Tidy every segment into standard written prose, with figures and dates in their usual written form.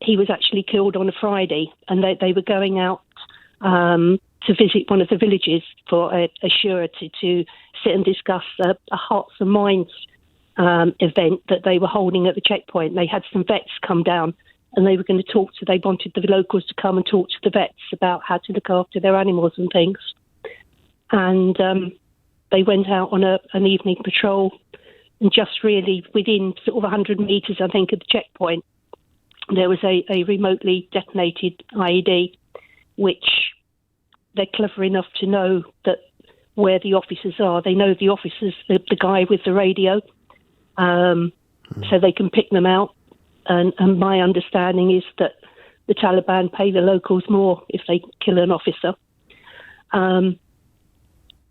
he was actually killed on a Friday, and they were going out to visit one of the villages for a surety to sit and discuss a Hearts and Minds event that they were holding at the checkpoint. They had some vets come down, and they were going to they wanted the locals to come and talk to the vets about how to look after their animals and things. And they went out on an evening patrol, and just really within sort of 100 metres, I think, of the checkpoint, there was a remotely detonated IED, which they're clever enough to know that where the officers are. They know the officers, the guy with the radio, so they can pick them out. And my understanding is that the Taliban pay the locals more if they kill an officer. The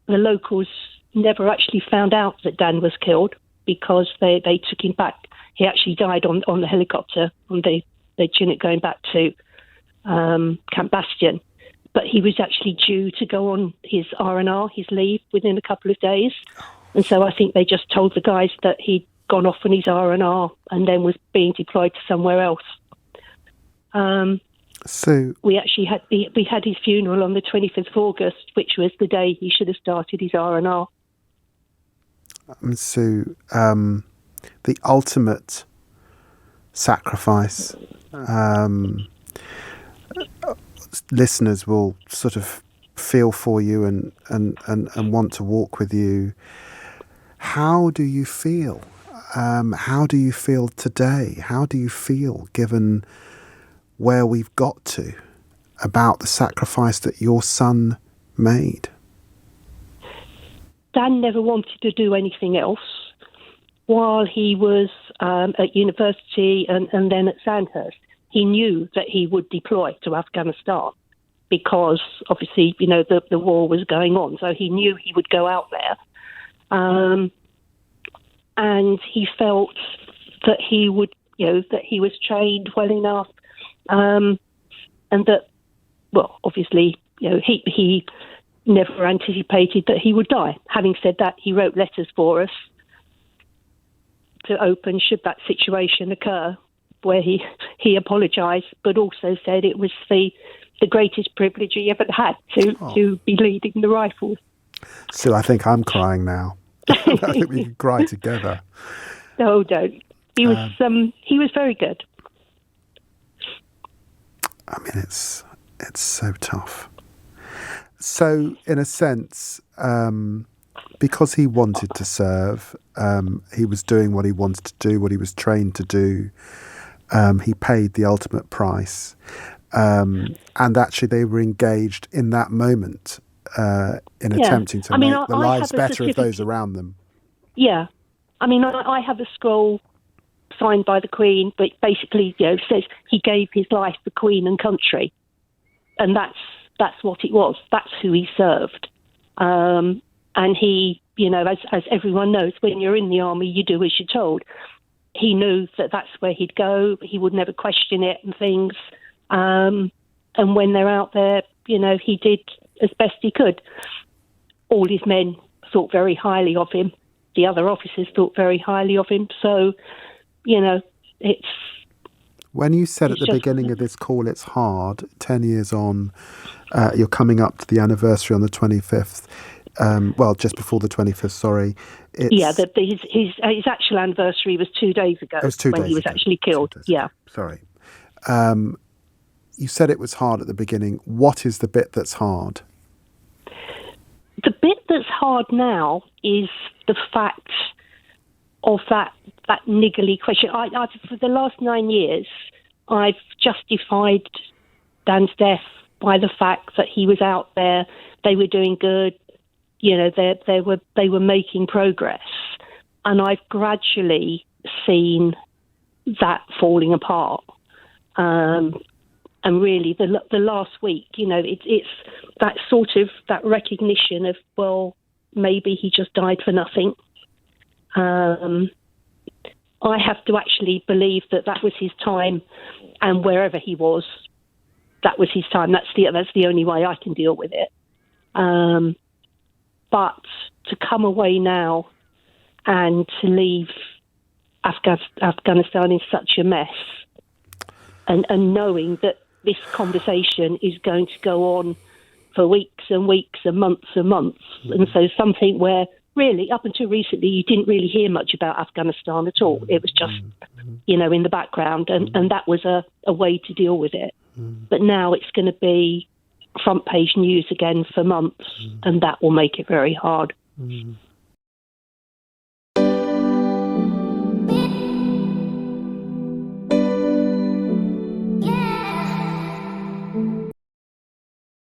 locals never actually found out that Dan was killed because they took him back. He actually died on the helicopter on the Chinook going back to Camp Bastion. But he was actually due to go on his R&R, his leave, within a couple of days. And so I think they just told the guys that he'd gone off on his R&R and then was being deployed to somewhere else. So we actually had his funeral on the 25th of August, which was the day he should have started his R&R. So the ultimate sacrifice, listeners will sort of feel for you and want to walk with you. How do you feel? How do you feel today? How do you feel given where we've got to about the sacrifice that your son made? Dan never wanted to do anything else. While he was at university and then at Sandhurst, he knew that he would deploy to Afghanistan because obviously, the war was going on. So he knew he would go out there. And he felt that he would, that he was trained well enough. And that, well, obviously, he never anticipated that he would die. Having said that, he wrote letters for us to open should that situation occur, where he apologised, but also said it was the greatest privilege he ever had to be leading the rifles. So I think I'm crying now. I think we can cry together. No, don't. He was very good. I mean, it's so tough. So, in a sense, because he wanted to serve, he was doing what he wanted to do, what he was trained to do. He paid the ultimate price. And actually, they were engaged in that moment in attempting to make the lives better of those around them. Yeah. I mean, I have a scroll signed by the Queen, but basically, says he gave his life for Queen and country. And that's what it was. That's who he served. And he, as everyone knows, when you're in the army, you do as you're told. He knew that that's where he'd go. He would never question it and things. And when they're out there, he did as best he could. All his men thought very highly of him. The other officers thought very highly of him. So, it's... When you said at the beginning of this call, it's hard, 10 years on, you're coming up to the anniversary on the 25th. Just before the 25th, sorry. His actual anniversary was 2 days ago. It was 2 days when he was actually killed. Yeah. Sorry. You said it was hard at the beginning. What is the bit that's hard? The bit that's hard now is the fact of that niggly question. I've for the last 9 years, I've justified Dan's death by the fact that he was out there. They were doing good. They were making progress, and I've gradually seen that falling apart. And really, the last week, it's that sort of that recognition of, well, maybe he just died for nothing. I have to actually believe that was his time, and wherever he was, that was his time. That's the only way I can deal with it. But to come away now and to leave Afghanistan in such a mess, and knowing that this conversation is going to go on for weeks and weeks and months and months. And so something where really up until recently you didn't really hear much about Afghanistan at all. It was just, in the background, and that was a way to deal with it. But now it's going to be front page news again for months, and that will make it very hard.